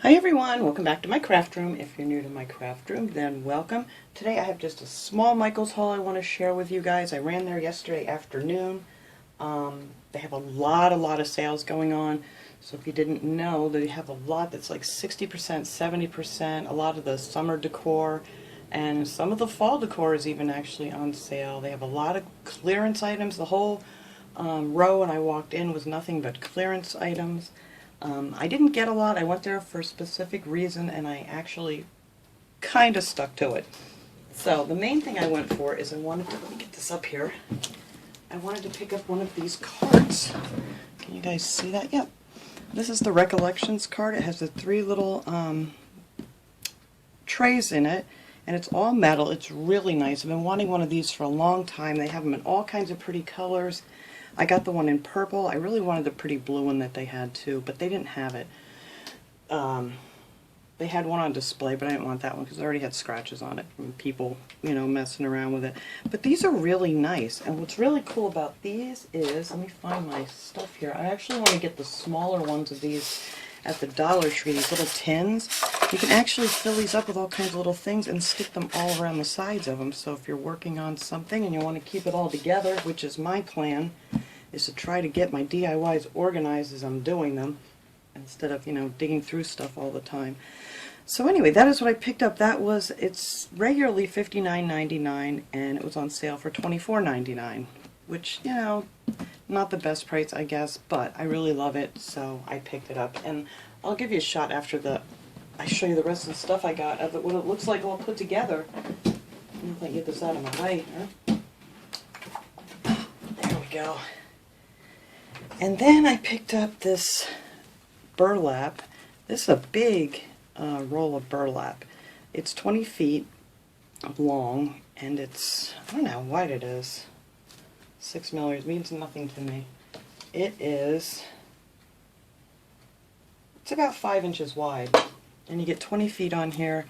Hi everyone, welcome back to my craft room. If you're new to my craft room, then welcome. Today I have just a small Michael's haul I want to share with you guys. I ran there yesterday afternoon. They have a lot of sales going on. So if you didn't know, they have a lot that's like 60%, 70%, a lot of the summer decor, and some of the fall decor is even actually on sale. They have a lot of clearance items. The whole row when I walked in was nothing but clearance items. I didn't get a lot. I went there for a specific reason, and I actually kind of stuck to it. So the main thing I went for is I wanted to, let me get this up here, I wanted to pick up one of these cards. Can you guys see that? Yep. This is the Recollections card. It has the three little trays in it, and it's all metal. It's really nice. I've been wanting one of these for a long time. They have them in all kinds of pretty colors. I got the one in purple. I really wanted the pretty blue one that they had too, but they didn't have it. They had one on display, but I didn't want that one because it already had scratches on it from people, you know, messing around with it. But these are really nice, and what's really cool about these is, let me find my stuff here. I actually want to get the smaller ones of these at the Dollar Tree, these little tins. You can actually fill these up with all kinds of little things and stick them all around the sides of them. So if you're working on something and you want to keep it all together, which is my plan, is to try to get my DIYs organized as I'm doing them, instead of, you know, digging through stuff all the time. So anyway, that is what I picked up. It's regularly $59.99, and it was on sale for $24.99, which, you know, not the best price, I guess, but I really love it, so I picked it up. And I'll give you a shot after I show you the rest of the stuff I got of it, what it looks like all put together. Let me get this out of my way. There we go. And then I picked up this burlap. This is a big roll of burlap. It's 20 feet long, and it's, I don't know how wide it is. 6 millimeters means nothing to me. It's about 5 inches wide, and you get 20 feet on here,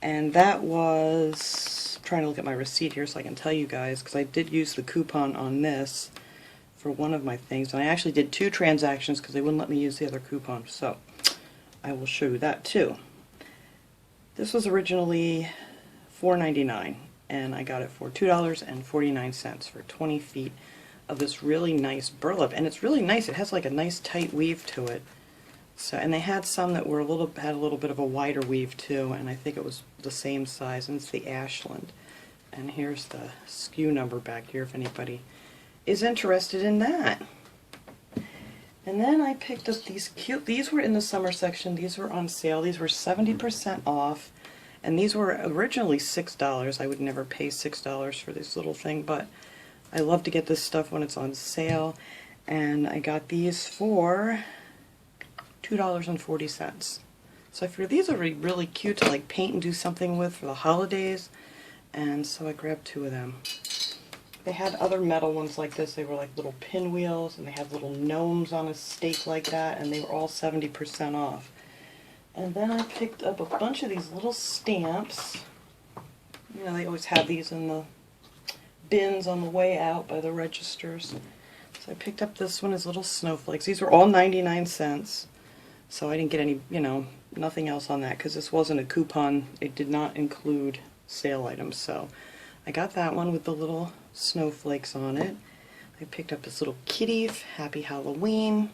and that was, I'm trying to look at my receipt here so I can tell you guys, because I did use the coupon on this for one of my things, and I actually did 2 transactions because they wouldn't let me use the other coupon, so I will show you that too. This was originally $4.99, and I got it for $2.49 for 20 feet of this really nice burlap, and it's really nice. It has like a nice tight weave to it. So, and they had some that were had a little bit of a wider weave too, and I think it was the same size, and it's the Ashland. And here's the SKU number back here if anybody is interested in that. And then I picked up these these were in the summer section, these were on sale, these were 70% off, and these were originally $6. I would never pay $6 for this little thing, but I love to get this stuff when it's on sale, and I got these for $2.40. So I figured these are really cute to like paint and do something with for the holidays, and so I grabbed 2 of them. They had other metal ones like this. They were like little pinwheels, and they had little gnomes on a stake like that, and they were all 70% off. And then I picked up a bunch of these little stamps. You know, they always have these in the bins on the way out by the registers. So I picked up this one as little snowflakes. These were all 99 cents. So I didn't get any, you know, nothing else on that because this wasn't a coupon. It did not include sale items. So I got that one with the little snowflakes on it. I picked up this little kitty, Happy Halloween.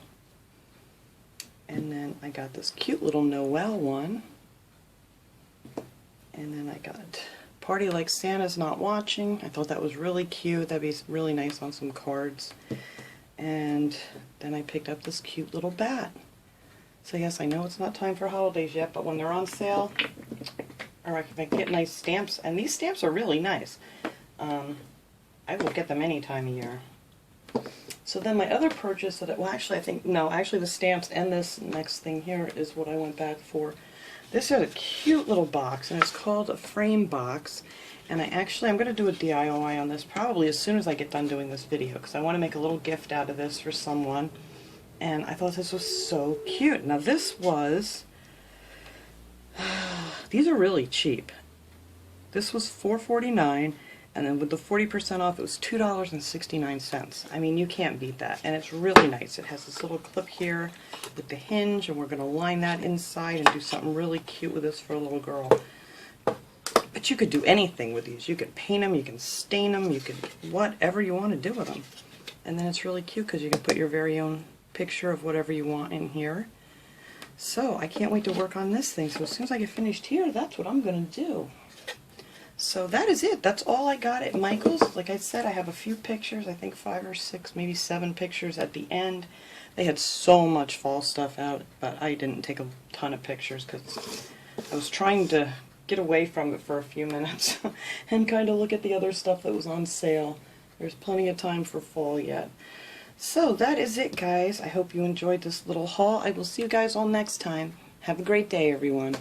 And then I got this cute little Noel one. And then I got Party Like Santa's Not Watching. I thought that was really cute. That'd be really nice on some cards. And then I picked up this cute little bat. So yes, I know it's not time for holidays yet, but when they're on sale, or I can get nice stamps, and these stamps are really nice. I will get them any time of year. So then my other purchase, well actually I think, no, actually the stamps and this next thing here is what I went back for. This is a cute little box, and it's called a frame box, and I'm going to do a DIY on this probably as soon as I get done doing this video, because I want to make a little gift out of this for someone, and I thought this was so cute. Now this was, these are really cheap. This was $4.49, And then with the 40% off, it was $2.69. I mean, you can't beat that. And it's really nice. It has this little clip here with the hinge, and we're going to line that inside and do something really cute with this for a little girl. But you could do anything with these. You could paint them, you can stain them, you could whatever you want to do with them. And then it's really cute because you can put your very own picture of whatever you want in here. So I can't wait to work on this thing. So as soon as I get finished here, that's what I'm going to do. So that is it. That's all I got at Michael's. Like I said, I have a few pictures, I think 5 or 6, maybe 7 pictures at the end. They had so much fall stuff out, but I didn't take a ton of pictures because I was trying to get away from it for a few minutes and kind of look at the other stuff that was on sale. There's plenty of time for fall yet. So that is it, guys. I hope you enjoyed this little haul. I will see you guys all next time. Have a great day, everyone.